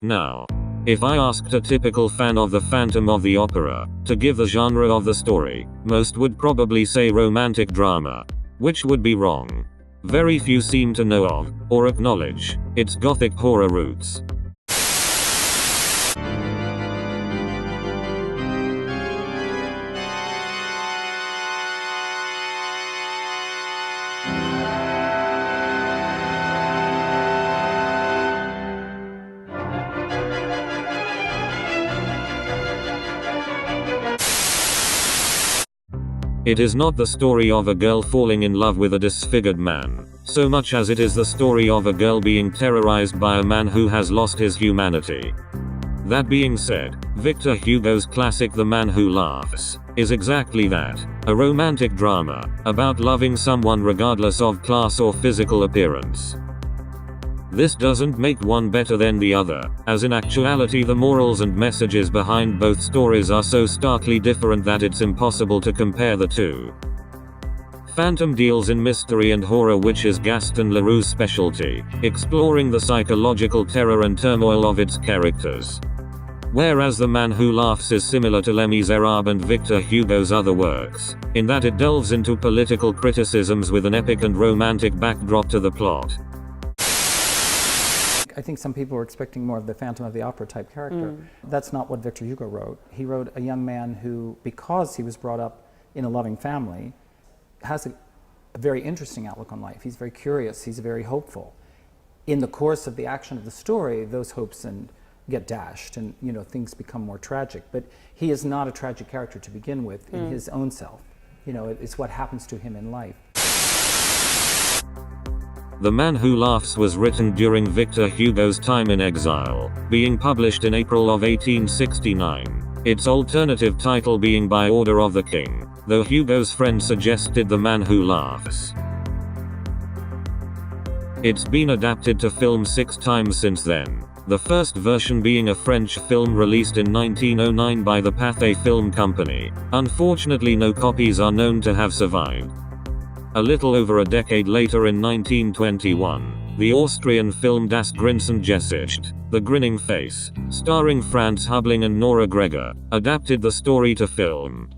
Now, if I asked a typical fan of the Phantom of the Opera to give the genre of the story, most would probably say romantic drama, which would be wrong. Very few seem to know of, or acknowledge, its gothic horror roots. It is not the story of a girl falling in love with a disfigured man, so much as it is the story of a girl being terrorized by a man who has lost his humanity. That being said, Victor Hugo's classic The Man Who Laughs is exactly that, a romantic drama about loving someone regardless of class or physical appearance. This doesn't make one better than the other, as in actuality the morals and messages behind both stories are so starkly different that it's impossible to compare the two. Phantom deals in mystery and horror, which is Gaston Leroux's specialty, exploring the psychological terror and turmoil of its characters. Whereas The Man Who Laughs is similar to Les Miserables and Victor Hugo's other works, in that it delves into political criticisms with an epic and romantic backdrop to the plot. I think some people were expecting more of the Phantom of the Opera type character. That's not what Victor Hugo wrote. He wrote a young man who, because he was brought up in a loving family, has a very interesting outlook on life. He's very curious, he's very hopeful. In the course of the action of the story, those hopes get dashed and things become more tragic. But he is not a tragic character to begin with in his own self. It's what happens to him in life. The Man Who Laughs was written during Victor Hugo's time in exile, being published in April of 1869, its alternative title being By Order of the King, though Hugo's friend suggested The Man Who Laughs. It's been adapted to film 6 times since then, the first version being a French film released in 1909 by the Pathé Film Company. Unfortunately, no copies are known to have survived. A little over a decade later, in 1921, the Austrian film Das Grinsende Gesicht, The Grinning Face, starring Franz Hubling and Nora Gregor, adapted the story to film.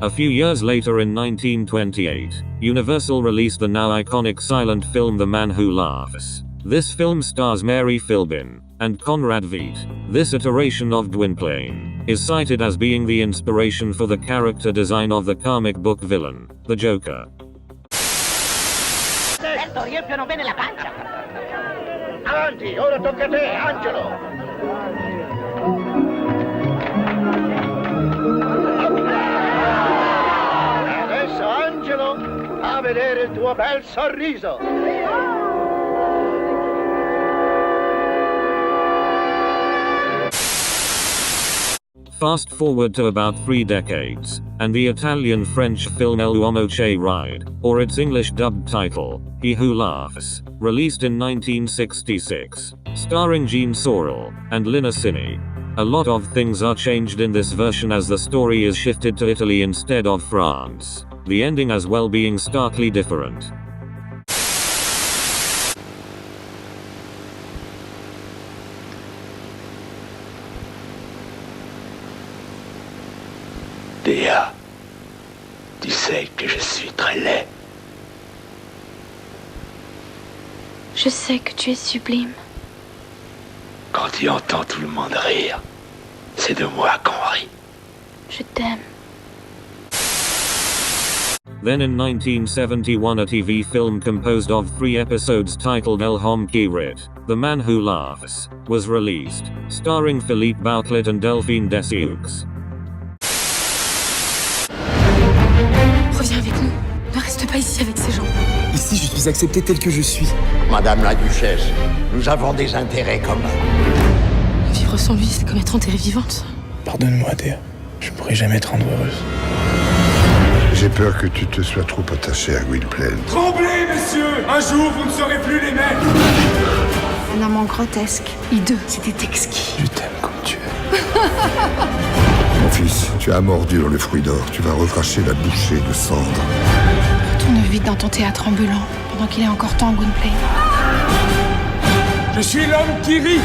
A few years later, in 1928, Universal released the now iconic silent film The Man Who Laughs. This film stars Mary Philbin and Conrad Veidt. This iteration of Gwynplaine is cited as being the inspiration for the character design of the comic book villain, the Joker. Riempio non bene la pancia. Avanti, ora tocca a te, Angelo. Adesso, Angelo, a vedere il tuo bel sorriso. Fast forward to about 3 decades, and the Italian-French film L'Uomo che ride, or its English dubbed title, He Who Laughs, released in 1966, starring Jean Sorel and Lina Sini. A lot of things are changed in this version as the story is shifted to Italy instead of France, the ending as well being starkly different. Dea, tu sais que je suis très laid. Je sais que tu es sublime. Quand tu entends tout le monde rire, c'est de moi qu'on rit. Je t'aime. Then in 1971, a TV film composed of 3 episodes titled El Homme qui rit, The Man Who Laughs, was released, starring Philippe Bouclet and Delphine Dessieux. Reviens avec nous. Ne reste pas ici avec ces gens. Ici, je suis accepté tel que je suis. Madame la Duchesse, nous avons des intérêts communs. Vivre sans lui, c'est comme être enterré vivante. Pardonne-moi, Dea. Je pourrai jamais te rendre heureuse. J'ai peur que tu te sois trop attaché à Gwynplaine. Tremblez, messieurs! Un jour, vous ne serez plus les mêmes! Un amant grotesque, hideux, c'était exquis. Je t'aime comme tu es. Mon fils, tu as mordu dans le fruit d'or. Tu vas recracher la bouchée de cendres. Retourne vite dans ton théâtre ambulant, pendant qu'il est encore temps, Gwynplaine. Je suis l'homme qui rit!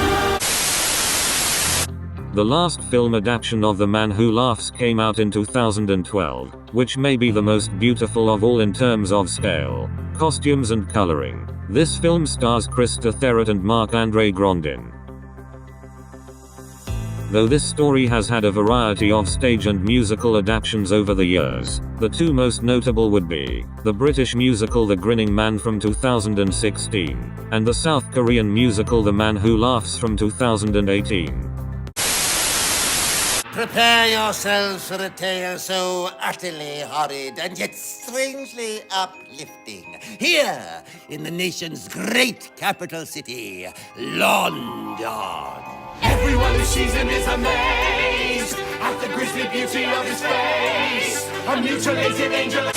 The last film adaptation of The Man Who Laughs came out in 2012, which may be the most beautiful of all in terms of scale, costumes and coloring. This film stars Krista Therrett and Marc-André Grandin. Though this story has had a variety of stage and musical adaptations over the years, the two most notable would be the British musical The Grinning Man from 2016, and the South Korean musical The Man Who Laughs from 2018. Prepare yourselves for a tale so utterly horrid and yet strangely uplifting. Here, in the nation's great capital city, London. Everyone who sees him is amazed at the grisly beauty of his face. A mutilated angel.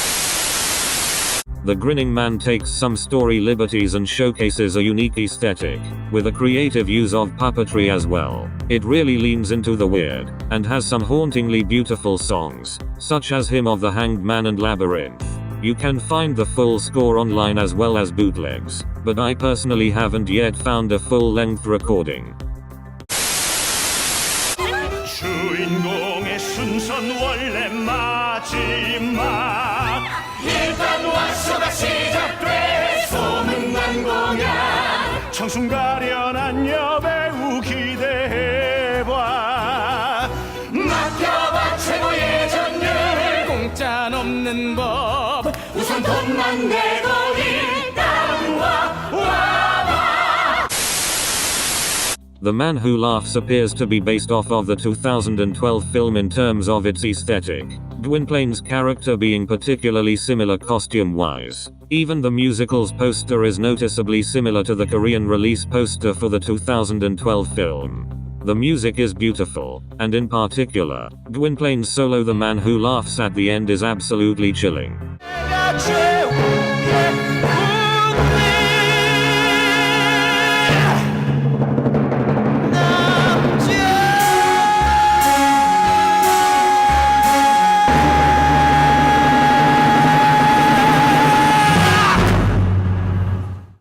The Grinning Man takes some story liberties and showcases a unique aesthetic, with a creative use of puppetry as well. It really leans into the weird, and has some hauntingly beautiful songs, such as Hymn of the Hanged Man and Labyrinth. You can find the full score online as well as bootlegs, but I personally haven't yet found a full-length recording. 주인공의 순선 원래 마지막 일단 완수가 시작돼 소문난 공약 청순가련한 여배우 기대해봐 맡겨봐 최고의 전율 공짜 넘는 법 우선 돈만 내고 일단 와봐. The Man Who Laughs appears to be based off of the 2012 film in terms of its aesthetic, Gwynplaine's character being particularly similar costume-wise. Even the musical's poster is noticeably similar to the Korean release poster for the 2012 film. The music is beautiful, and in particular, Gwynplaine's solo The Man Who Laughs at the end is absolutely chilling.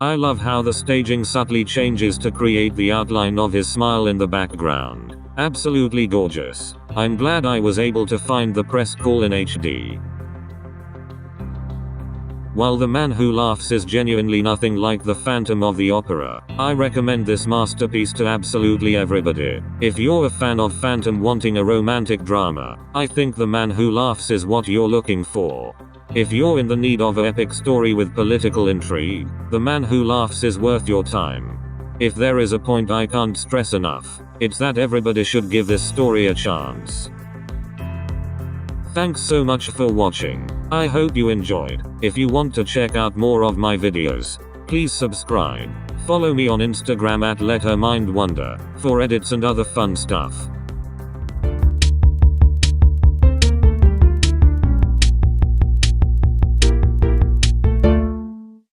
I love how the staging subtly changes to create the outline of his smile in the background. Absolutely gorgeous. I'm glad I was able to find the press call in HD. While The Man Who Laughs is genuinely nothing like the Phantom of the Opera, I recommend this masterpiece to absolutely everybody. If you're a fan of Phantom wanting a romantic drama, I think The Man Who Laughs is what you're looking for. If you're in the need of an epic story with political intrigue, The Man Who Laughs is worth your time. If there is a point I can't stress enough, it's that everybody should give this story a chance. Thanks so much for watching. I hope you enjoyed. If you want to check out more of my videos, please subscribe. Follow me on Instagram at LetHerMindWander for edits and other fun stuff.